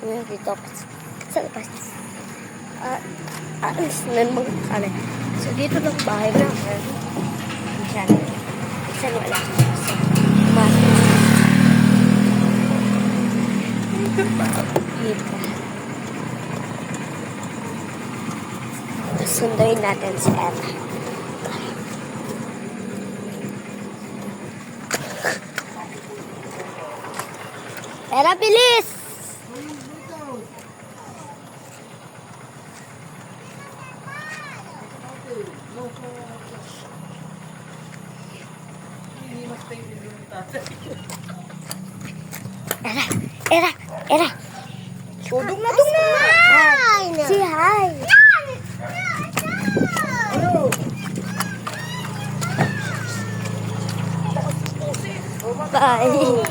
Ngayon dito ako sa labas. Alis na mga kala. So dito lang bahay namin. Diyan. Minsan wala. So, umasok. Dito. Sunduin natin si Ella. Ella, bilis! Era. Tudong na. Hi. Say hi. Bye.